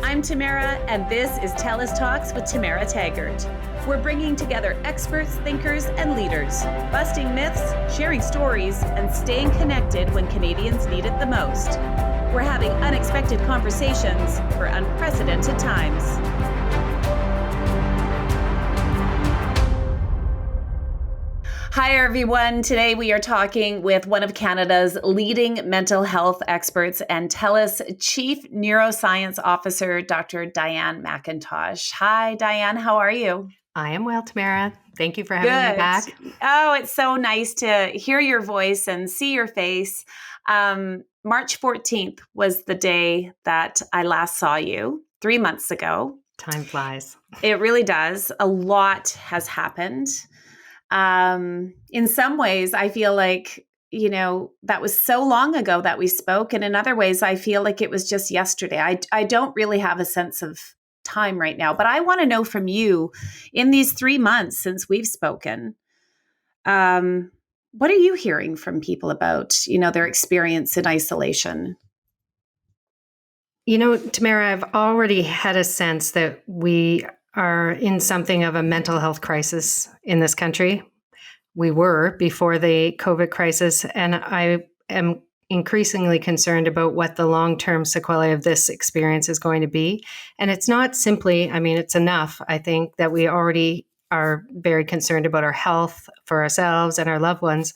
I'm Tamara, and this is TELUS Talks with Tamara Taggart. We're bringing together experts, thinkers, and leaders, busting myths, sharing stories, and staying connected when Canadians need it the most. We're having unexpected conversations for unprecedented times. Hi, everyone. Today we are talking with one of Canada's leading mental health experts and TELUS Chief Neuroscience Officer, Dr. Diane McIntosh. Hi, Diane. How are you? I am well, Tamara. Thank you for having me back. Oh, it's so nice to hear your voice and see your face. March 14th was the day that I last saw you 3 months ago. Time flies. It really does. A lot has happened. In some ways, I feel like, that was so long ago that we spoke. And in other ways, I feel like it was just yesterday. I don't really have a sense of time right now, but I want to know from you in these 3 months since we've spoken, what are you hearing from people about, their experience in isolation? Tamara, I've already had a sense that we are in something of a mental health crisis in this country. We were before the COVID crisis, and I am increasingly concerned about what the long-term sequelae of this experience is going to be. And it's not simply, it's enough, I think, that we already are very concerned about our health for ourselves and our loved ones.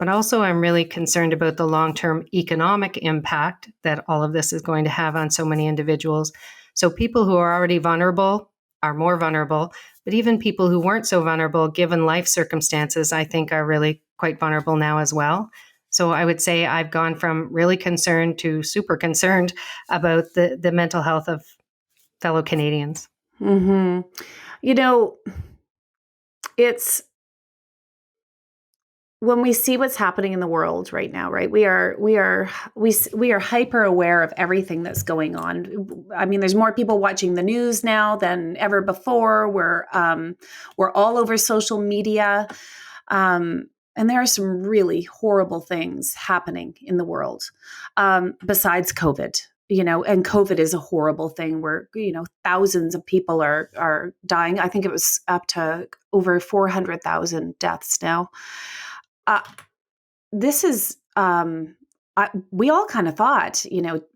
But also, I'm really concerned about the long-term economic impact that all of this is going to have on so many individuals. So people who are already vulnerable are more vulnerable, but even people who weren't so vulnerable, given life circumstances, I think are really quite vulnerable now as well. So I would say I've gone from really concerned to super concerned about the mental health of fellow Canadians. Mm-hmm. It's when we see what's happening in the world right now, right? We are hyper aware of everything that's going on. There's more people watching the news now than ever before. We're all over social media, and there are some really horrible things happening in the world besides COVID. And COVID is a horrible thing where, thousands of people are dying. I think it was up to over 400,000 deaths now. This is, we all kind of thought,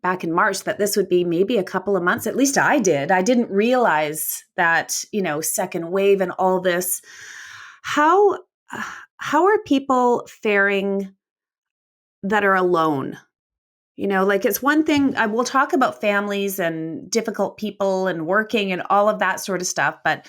back in March that this would be maybe a couple of months. At least I did. I didn't realize that, second wave and all this. How are people faring that are alone? It's one thing, we'll talk about families and difficult people and working and all of that sort of stuff, but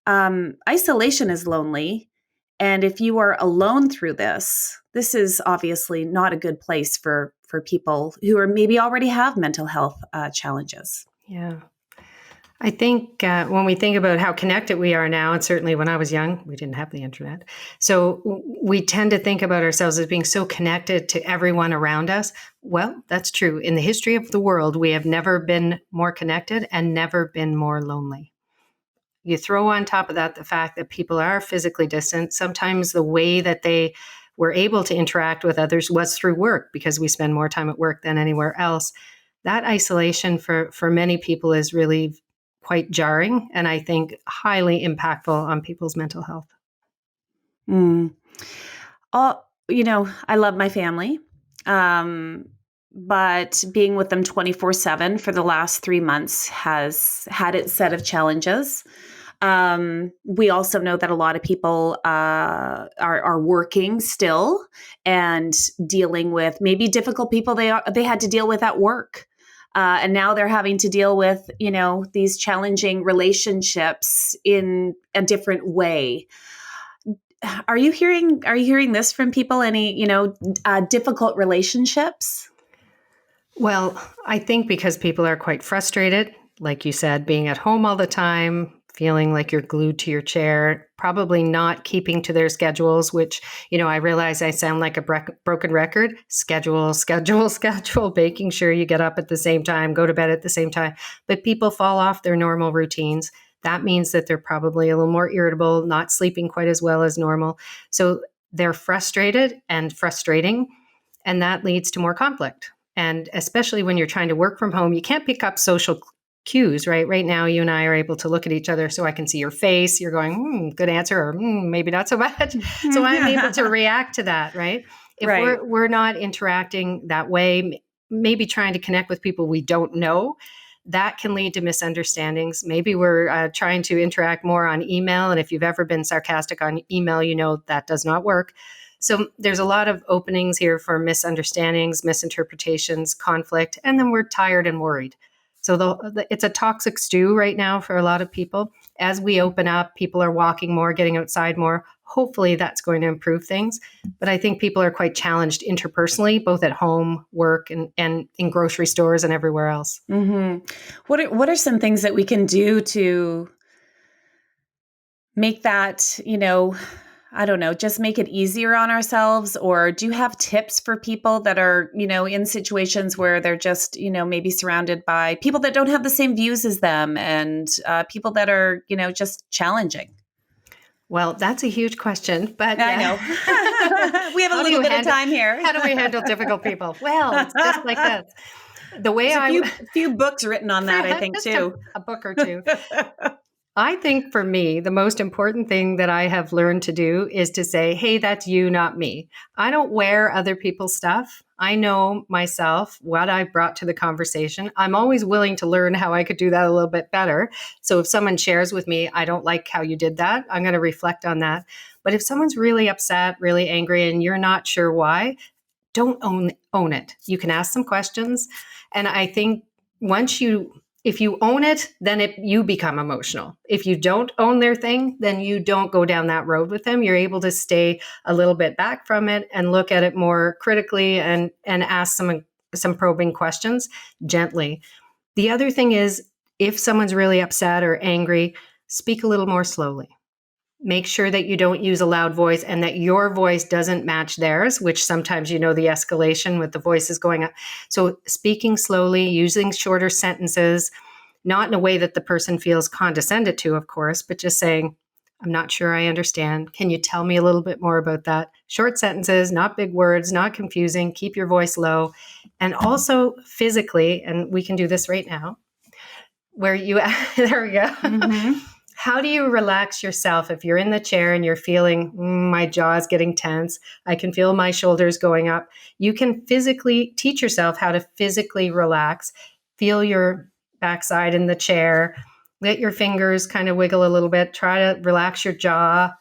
isolation is lonely. And if you are alone through this is obviously not a good place for people who are maybe already have mental health challenges. Yeah. I think when we think about how connected we are now, and certainly when I was young, we didn't have the internet. So we tend to think about ourselves as being so connected to everyone around us. Well, that's true. In the history of the world, we have never been more connected and never been more lonely. You throw on top of that the fact that people are physically distant. Sometimes the way that they were able to interact with others was through work because we spend more time at work than anywhere else. That isolation for many people is really quite jarring and I think highly impactful on people's mental health. I love my family. But being with them 24/7 for the last 3 months has had its set of challenges. We also know that a lot of people are working still and dealing with maybe difficult people they had to deal with at work. And now they're having to deal with, these challenging relationships in a different way. Are you hearing this from people? Any, difficult relationships? Well, I think because people are quite frustrated, like you said, being at home all the time, feeling like you're glued to your chair, probably not keeping to their schedules, which, I realize I sound like a broken record. Schedule, making sure you get up at the same time, go to bed at the same time. But people fall off their normal routines. That means that they're probably a little more irritable, not sleeping quite as well as normal. So they're frustrated and frustrating, and that leads to more conflict. And especially when you're trying to work from home, you can't pick up social cues, right? Right now, you and I are able to look at each other so I can see your face. You're going, good answer, or maybe not so much. So I'm able to react to that, right? If Right. we're not interacting that way, maybe trying to connect with people we don't know, that can lead to misunderstandings. Maybe we're trying to interact more on email. And if you've ever been sarcastic on email, you know that does not work. So there's a lot of openings here for misunderstandings, misinterpretations, conflict, and then we're tired and worried. So it's a toxic stew right now for a lot of people. As we open up, people are walking more, getting outside more. Hopefully that's going to improve things. But I think people are quite challenged interpersonally, both at home, work, and in grocery stores and everywhere else. Mm-hmm. What are some things that we can do to make that, I don't know, just make it easier on ourselves? Or do you have tips for people that are, in situations where they're just, maybe surrounded by people that don't have the same views as them and people that are, just challenging? Well, that's a huge question, but I know. We have a little bit of time here. How do we handle difficult people? Well, it's just like this. The way There's a few books written on that, I think, too. A book or two. I think for me, the most important thing that I have learned to do is to say, hey, that's you, not me. I don't wear other people's stuff. I know myself, what I brought to the conversation. I'm always willing to learn how I could do that a little bit better. So if someone shares with me, I don't like how you did that, I'm going to reflect on that. But if someone's really upset, really angry, and you're not sure why, don't own it. You can ask some questions. And I think if you own it, then you become emotional. If you don't own their thing, then you don't go down that road with them. You're able to stay a little bit back from it and look at it more critically and ask some probing questions gently. The other thing is, if someone's really upset or angry, speak a little more slowly. Make sure that you don't use a loud voice and that your voice doesn't match theirs, which sometimes the escalation with the voices going up. So speaking slowly, using shorter sentences, not in a way that the person feels condescended to, of course, but just saying, I'm not sure I understand. Can you tell me a little bit more about that? Short sentences, not big words, not confusing. Keep your voice low. And also physically, and we can do this right now, where there we go. Mm-hmm. How do you relax yourself if you're in the chair and you're feeling my jaw is getting tense? I can feel my shoulders going up. You can physically teach yourself how to physically relax. Feel your backside in the chair. Let your fingers kind of wiggle a little bit. Try to relax your jaw,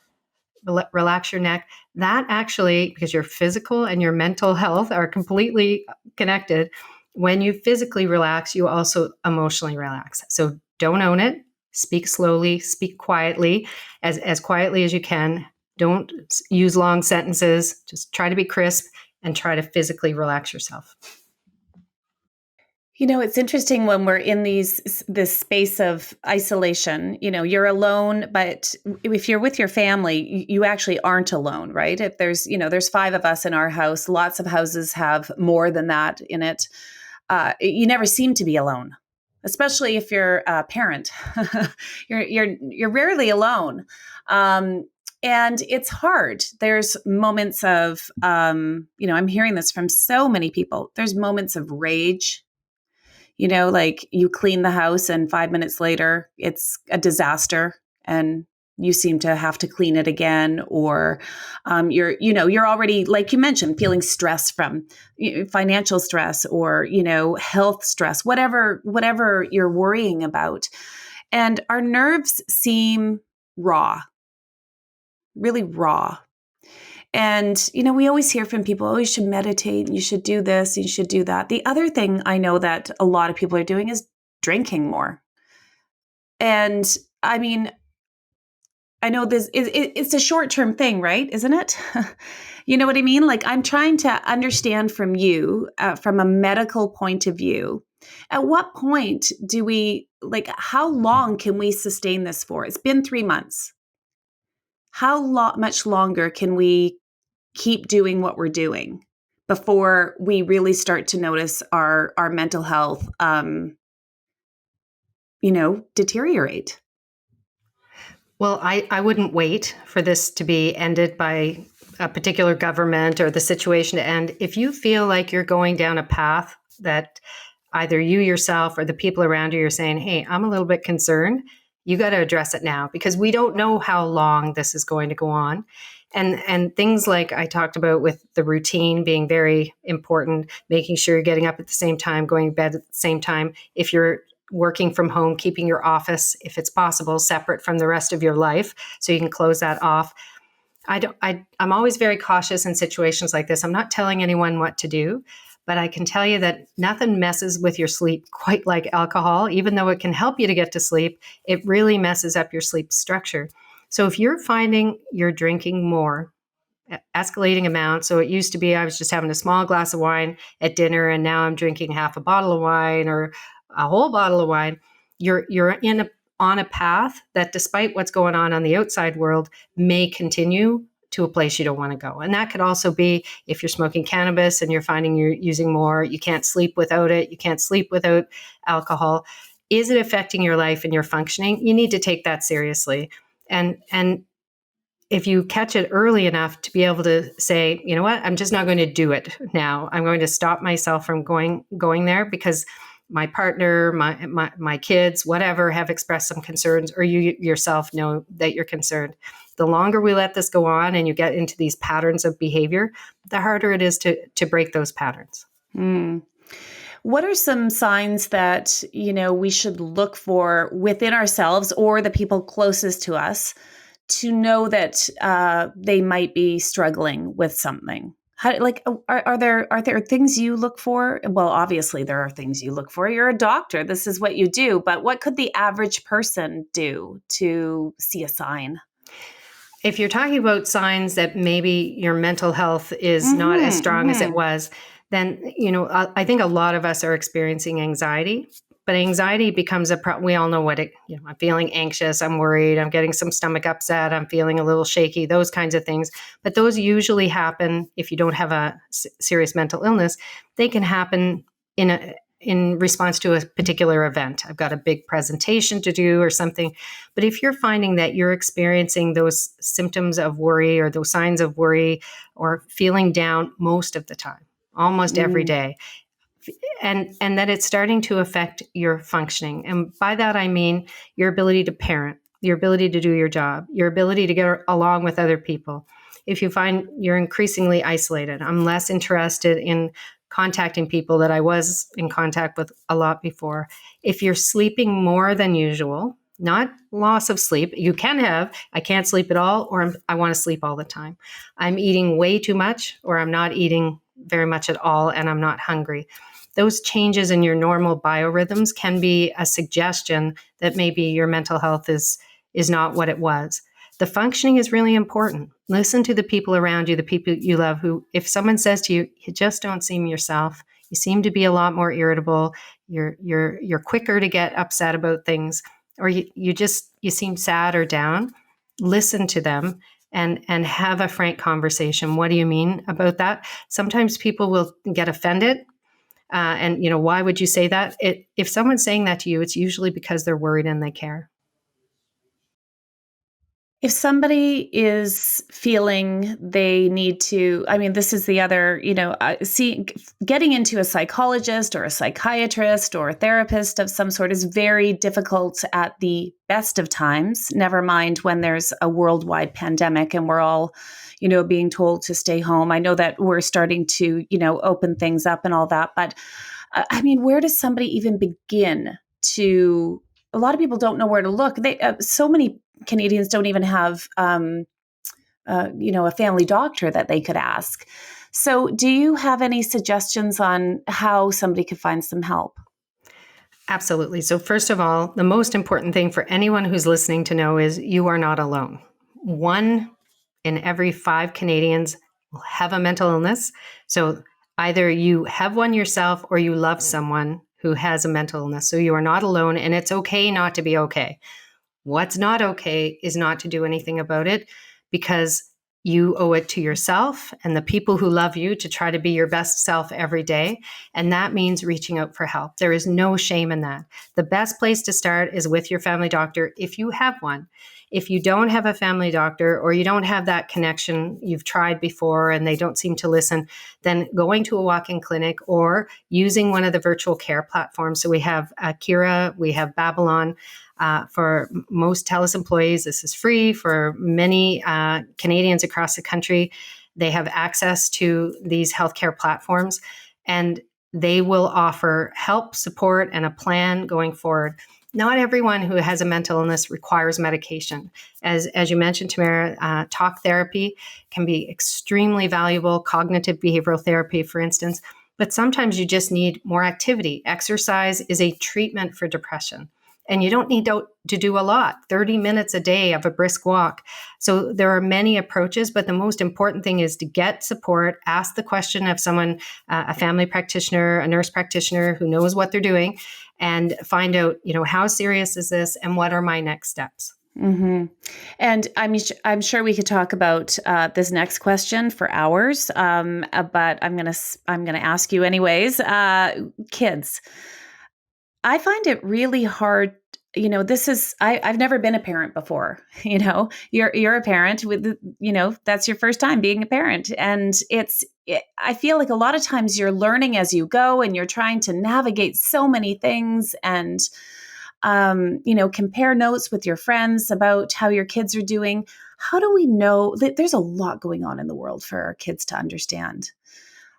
relax your neck. That actually, because your physical and your mental health are completely connected, when you physically relax, you also emotionally relax. So don't own it. Speak slowly, speak quietly, as quietly as you can. Don't use long sentences. Just try to be crisp and try to physically relax yourself. It's interesting when we're in this space of isolation, you're alone, but if you're with your family, you actually aren't alone, right? If there's 5 of us in our house, lots of houses have more than that in it. You never seem to be alone. Especially if you're a parent, you're rarely alone, and it's hard. There's moments of, I'm hearing this from so many people. There's moments of rage. Like you clean the house, and 5 minutes later, it's a disaster, and you seem to have to clean it again, or you're already, like you mentioned, feeling stress from financial stress or health stress, whatever you're worrying about, and our nerves seem raw, really raw. And we always hear from people, oh, you should meditate, and you should do this, and you should do that. The other thing I know that a lot of people are doing is drinking more. And I mean, I know it's a short-term thing, right? Isn't it? You know what I mean? Like, I'm trying to understand from you, from a medical point of view, at what point how long can we sustain this for? It's been 3 months. How much longer can we keep doing what we're doing before we really start to notice our mental health, deteriorate? Well, I wouldn't wait for this to be ended by a particular government or the situation to end. If you feel like you're going down a path that either you yourself or the people around you are saying, hey, I'm a little bit concerned. You got to address it now, because we don't know how long this is going to go on. And things like I talked about with the routine being very important, making sure you're getting up at the same time, going to bed at the same time. If you're working from home, keeping your office, if it's possible, separate from the rest of your life so you can close that off. I'm always very cautious in situations like this. I'm not telling anyone what to do, but I can tell you that nothing messes with your sleep quite like alcohol. Even though it can help you to get to sleep, it really messes up your sleep structure. So if you're finding you're drinking more, escalating amounts. So it used to be I was just having a small glass of wine at dinner, and now I'm drinking half a bottle of wine or a whole bottle of wine. You're on a path that, despite what's going on the outside world, may continue to a place you don't want to go. And that could also be if you're smoking cannabis and you're finding you're using more, you can't sleep without it, you can't sleep without alcohol. Is it affecting your life and your functioning? You need to take that seriously. And if you catch it early enough to be able to say, you know what, I'm just not going to do it now. I'm going to stop myself from going there because my partner, my kids, whatever, have expressed some concerns, or you yourself know that you're concerned. The longer we let this go on and you get into these patterns of behavior, the harder it is to break those patterns. Mm. What are some signs that, we should look for within ourselves or the people closest to us to know that they might be struggling with something? Are there things you look for? Well, obviously there are things you look for. You're a doctor. This is what you do. But what could the average person do to see a sign? If you're talking about signs that maybe your mental health is not as strong as it was, then, I think a lot of us are experiencing anxiety. But anxiety becomes we all know what I'm feeling anxious, I'm worried, I'm getting some stomach upset, I'm feeling a little shaky, those kinds of things. But those usually happen if you don't have a serious mental illness. They can happen in response to a particular event. I've got a big presentation to do or something. But if you're finding that you're experiencing those symptoms of worry or those signs of worry or feeling down most of the time, almost every day, and that it's starting to affect your functioning. And by that, I mean your ability to parent, your ability to do your job, your ability to get along with other people. If you find you're increasingly isolated, I'm less interested in contacting people that I was in contact with a lot before. If you're sleeping more than usual, not loss of sleep, you can have, I can't sleep at all, or I want to sleep all the time. I'm eating way too much, or I'm not eating very much at all, and I'm not hungry. Those changes in your normal biorhythms can be a suggestion that maybe your mental health is not what it was. The functioning is really important. Listen to the people around you, the people you love, who, if someone says to you, you just don't seem yourself, you seem to be a lot more irritable, you're quicker to get upset about things, or you seem sad or down, listen to them and have a frank conversation. What do you mean about that? Sometimes people will get offended. And why would you say that? If someone's saying that to you, it's usually because they're worried and they care. If somebody is feeling they need to, this is the other, getting into a psychologist or a psychiatrist or a therapist of some sort is very difficult at the best of times, never mind when there's a worldwide pandemic and we're all, being told to stay home. I know that we're starting to, open things up and all that, but where does somebody even begin to, a lot of people don't know where to look. So many Canadians don't even have, a family doctor that they could ask. So do you have any suggestions on how somebody could find some help? Absolutely. So first of all, the most important thing for anyone who's listening to know is you are not alone. 1 in every 5 Canadians will have a mental illness. So either you have one yourself or you love someone who has a mental illness. So you are not alone, and it's okay not to be okay. What's not okay is not to do anything about it, because you owe it to yourself and the people who love you to try to be your best self every day. And that means reaching out for help. There is no shame in that. The best place to start is with your family doctor if you have one. If you don't have a family doctor or you don't have that connection, you've tried before and they don't seem to listen, then going to a walk-in clinic or using one of the virtual care platforms. So we have Kira, we have Babylon. For most TELUS employees, this is free. For many Canadians across the country, they have access to these healthcare platforms, and they will offer help, support, and a plan going forward. Not everyone who has a mental illness requires medication. As you mentioned, Tamara, talk therapy can be extremely valuable, cognitive behavioral therapy, for instance, but sometimes you just need more activity. Exercise is a treatment for depression. And you don't need to do a lot, 30 minutes a day of a brisk walk. So there are many approaches, but the most important thing is to get support, ask the question of someone, a family practitioner, a nurse practitioner who knows what they're doing, and find out, how serious is this and what are my next steps? Mm-hmm. And I'm sure we could talk about this next question for hours, but I'm gonna ask you anyways. Kids. I find it really hard. This is I've never been a parent before. You're a parent with that's your first time being a parent, and I feel like a lot of times you're learning as you go, and you're trying to navigate so many things, and compare notes with your friends about how your kids are doing. How do we know that there's a lot going on in the world for our kids to understand?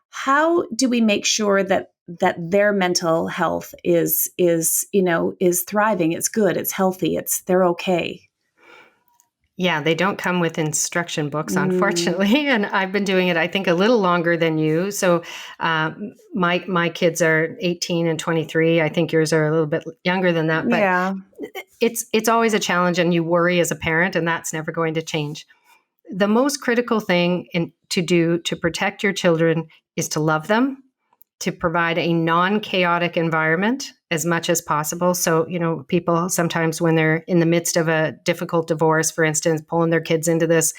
How do we make sure that their mental health is thriving, it's good, it's healthy, they're okay? Yeah, they don't come with instruction books, Mm, unfortunately. And I've been doing it, I think, a little longer than you. So my kids are 18 and 23. I think yours are a little bit younger than that. But yeah. it's always a challenge, and you worry as a parent, and that's never going to change. The most critical thing to do to protect your children is to love them, to provide a non-chaotic environment as much as possible. So, people sometimes when they're in the midst of a difficult divorce, for instance, pulling their kids into this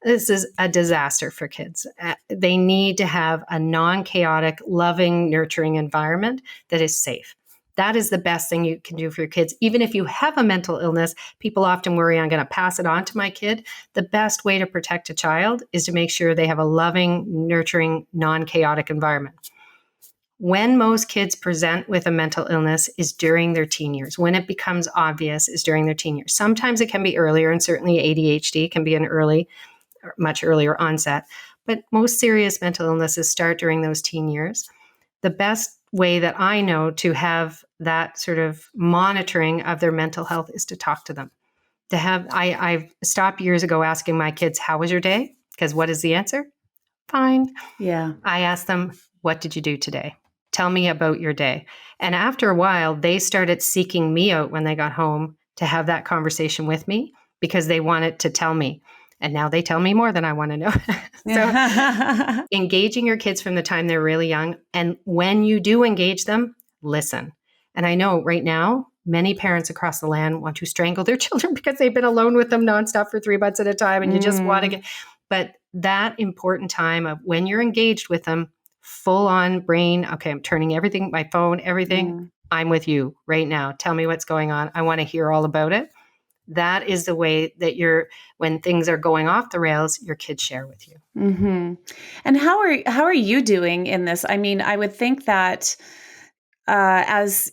is a disaster for kids. They need to have a non-chaotic, loving, nurturing environment that is safe. That is the best thing you can do for your kids. Even if you have a mental illness, people often worry, I'm going to pass it on to my kid. The best way to protect a child is to make sure they have a loving, nurturing, non-chaotic environment. When most kids present with a mental illness is during their teen years. When it becomes obvious is during their teen years. Sometimes it can be earlier, and certainly ADHD can be an much earlier onset. But most serious mental illnesses start during those teen years. The best way that I know to have that sort of monitoring of their mental health is to talk to them. I've stopped years ago asking my kids, how was your day? Because what is the answer? Fine. Yeah. I asked them, what did you do today? Tell me about your day. And after a while, they started seeking me out when they got home to have that conversation with me because they wanted to tell me. And now they tell me more than I want to know. So engaging your kids from the time they're really young. And when you do engage them, listen. And I know right now, many parents across the land want to strangle their children because they've been alone with them nonstop for 3 months at a time. And you just want to get, but that important time of when you're engaged with them, full on brain, okay, I'm turning everything, my phone, everything, I'm with you right now. Tell me what's going on. I want to hear all about it. That is the way that when things are going off the rails, your kids share with you. Mm-hmm. And how are you doing in this? I mean, I would think that as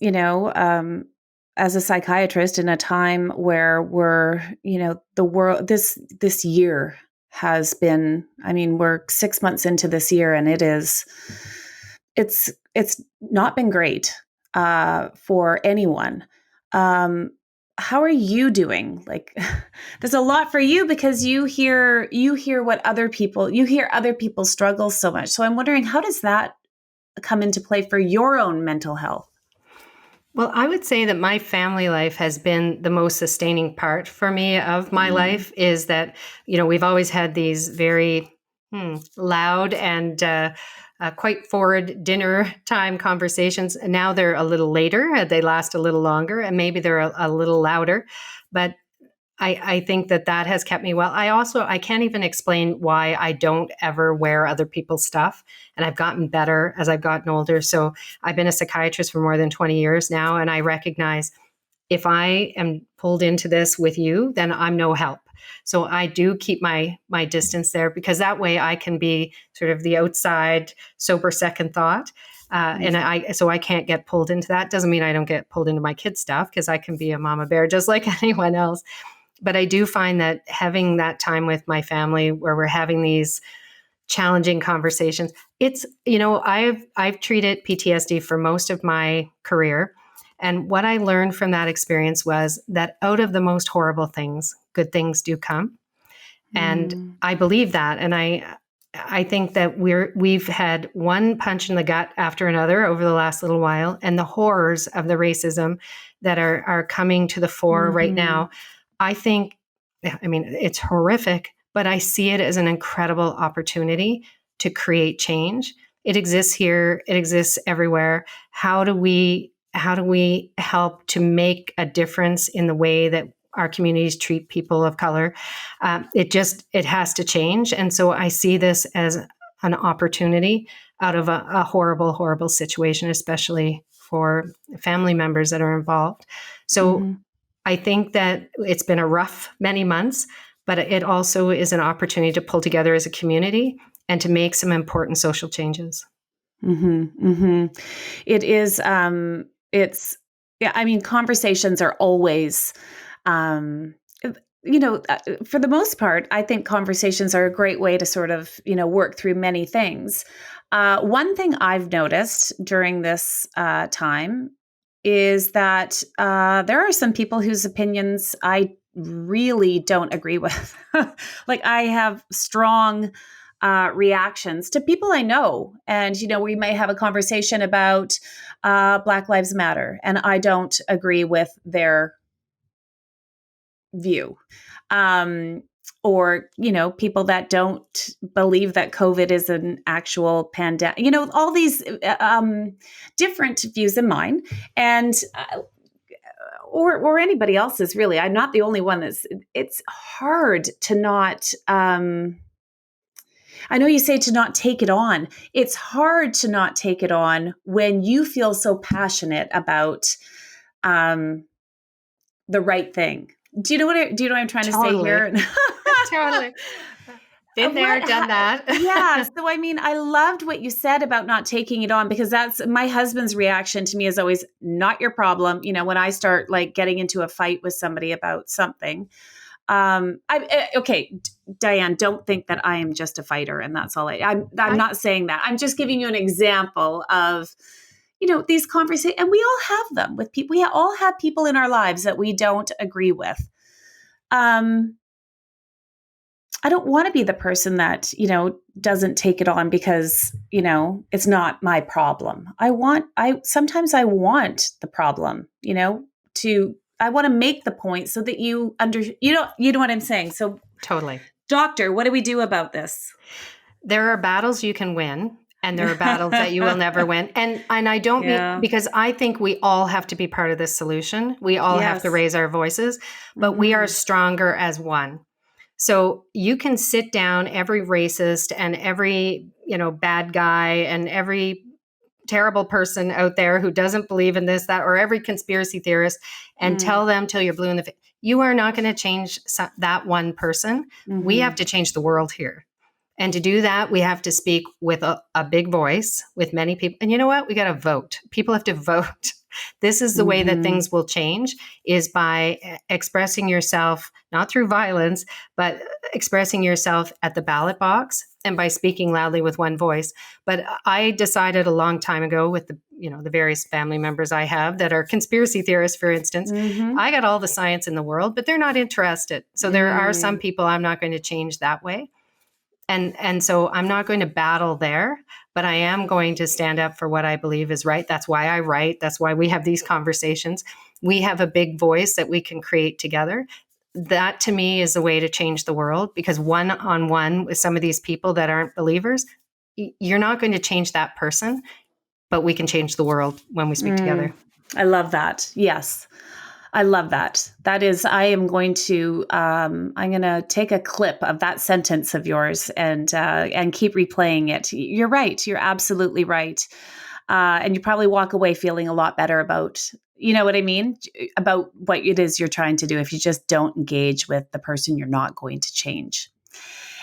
as a psychiatrist in a time where we're, the world, this year has been, I mean, we're 6 months into this year, and it's not been great for anyone. How are you doing? Like, there's a lot for you because you hear other people's struggles so much. So I'm wondering, how does that come into play for your own mental health? Well, I would say that my family life has been the most sustaining part for me of my life is that, we've always had these very loud and quite forward dinner time conversations. And now they're a little later. They last a little longer, and maybe they're a little louder. But I think that has kept me well. I can't even explain why I don't ever wear other people's stuff. And I've gotten better as I've gotten older. So I've been a psychiatrist for more than 20 years now. And I recognize if I am pulled into this with you, then I'm no help. So I do keep my distance there, because that way I can be sort of the outside sober second thought. And I can't get pulled into that. Doesn't mean I don't get pulled into my kids' stuff, because I can be a mama bear just like anyone else. But I do find that having that time with my family where we're having these challenging conversations, it's, I've treated PTSD for most of my career. And what I learned from that experience was that out of the most horrible things, good things do come. And I believe that. And I think that we've had one punch in the gut after another over the last little while, and the horrors of the racism that are coming to the fore right now. I think, it's horrific, but I see it as an incredible opportunity to create change. It exists here. It exists everywhere. How do we help to make a difference in the way that our communities treat people of color? It has to change. And so I see this as an opportunity out of a horrible, horrible situation, especially for family members that are involved. So I think that it's been a rough many months, but it also is an opportunity to pull together as a community and to make some important social changes. It is, conversations are always, for the most part, I think conversations are a great way to sort of, work through many things. One thing I've noticed during this time is that there are some people whose opinions I really don't agree with. Like, I have strong reactions to people I know. And, we may have a conversation about Black Lives Matter, and I don't agree with their view. Or, people that don't believe that COVID is an actual pandemic, all these different views in mine. And or anybody else's, really. I'm not the only one it's hard to not, I know you say to not take it on. It's hard to not take it on when you feel so passionate about the right thing. Do you know what I'm trying to say here? Totally. Been there, done that. Yeah. So, I loved what you said about not taking it on, because that's my husband's reaction to me is always not your problem. When I start like getting into a fight with somebody about something, okay, Diane, don't think that I am just a fighter and that's all I'm not saying that. I'm just giving you an example of, these conversations, and we all have them with people. We all have people in our lives that we don't agree with. I don't want to be the person that, doesn't take it on because, it's not my problem. Sometimes I want the problem, I want to make the point so that you know what I'm saying. So totally. Doctor, what do we do about this? There are battles you can win, and there are battles that you will never win. And I don't mean, because I think we all have to be part of this solution. We all have to raise our voices, but we are stronger as one. So you can sit down every racist and every, bad guy and every terrible person out there who doesn't believe in this, that, or every conspiracy theorist and tell them till you're blue in the face. You are not going to change that one person. We have to change the world here. And to do that, we have to speak with a big voice with many people. And you know what? We got to vote. People have to vote. This is the way that things will change, is by expressing yourself, not through violence, but expressing yourself at the ballot box and by speaking loudly with one voice. But I decided a long time ago with the various family members I have that are conspiracy theorists, for instance, I got all the science in the world, but they're not interested. So there are some people I'm not going to change that way. And so I'm not going to battle there, but I am going to stand up for what I believe is right. That's why I write. That's why we have these conversations. We have a big voice that we can create together. That to me is the way to change the world, because one-on-one with some of these people that aren't believers, you're not going to change that person, but we can change the world when we speak together. I love that. Yes. I love that. That is, I'm going to take a clip of that sentence of yours and keep replaying it. You're right. You're absolutely right. And you probably walk away feeling a lot better about, you know what I mean? About what it is you're trying to do if you just don't engage with the person you're not going to change.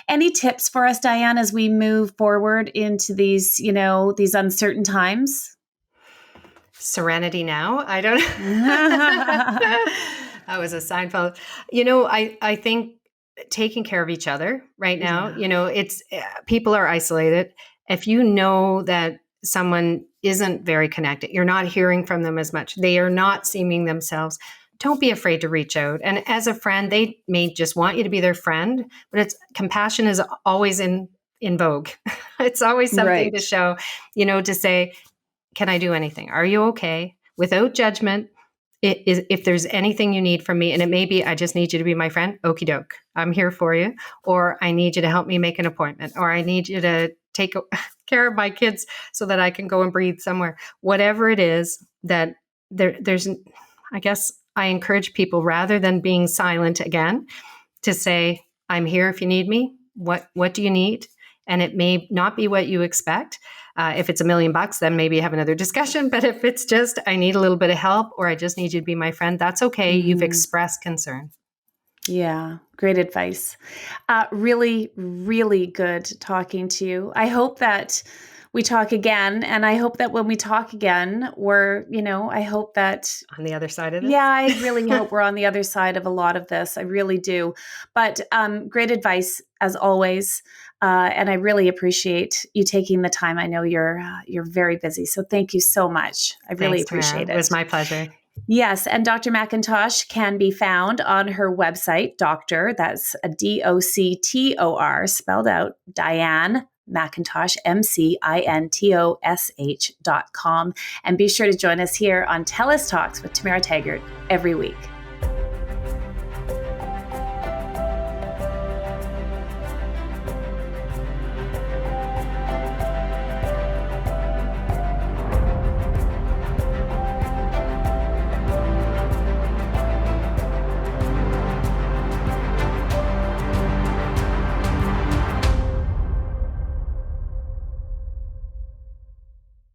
Any tips for us, Diane, as we move forward into these, these uncertain times? Serenity now. I don't That was a Seinfeld. I think taking care of each other right now, it's people are isolated. If you know that someone isn't very connected, you're not hearing from them as much, they are not seeming themselves, don't be afraid to reach out. And as a friend, they may just want you to be their friend, but compassion is always in vogue. It's always something to show, to say, can I do anything? Are you okay? Without judgment. If there's anything you need from me, and it may be, I just need you to be my friend, okie doke, I'm here for you. Or I need you to help me make an appointment, or I need you to take care of my kids so that I can go and breathe somewhere. Whatever it is that there's, I guess I encourage people, rather than being silent again, to say, I'm here if you need me. What do you need? And it may not be what you expect. If it's $1 million, then maybe have another discussion. But if it's just, I need a little bit of help, or I just need you to be my friend, that's okay. You've expressed concern. Yeah, great advice. Really, really good talking to you. I hope that we talk again. And I hope that when we talk again, I hope that on the other side of this. Yeah, I really hope we're on the other side of a lot of this. I really do. But great advice as always. And I really appreciate you taking the time. I know you're very busy. So thank you so much. I really appreciate it. It was my pleasure. Yes. And Dr. McIntosh can be found on her website, that's a DOCTOR, spelled out, Diane McIntosh, MCINTOSH.com. And be sure to join us here on TELUS Talks with Tamara Taggart every week.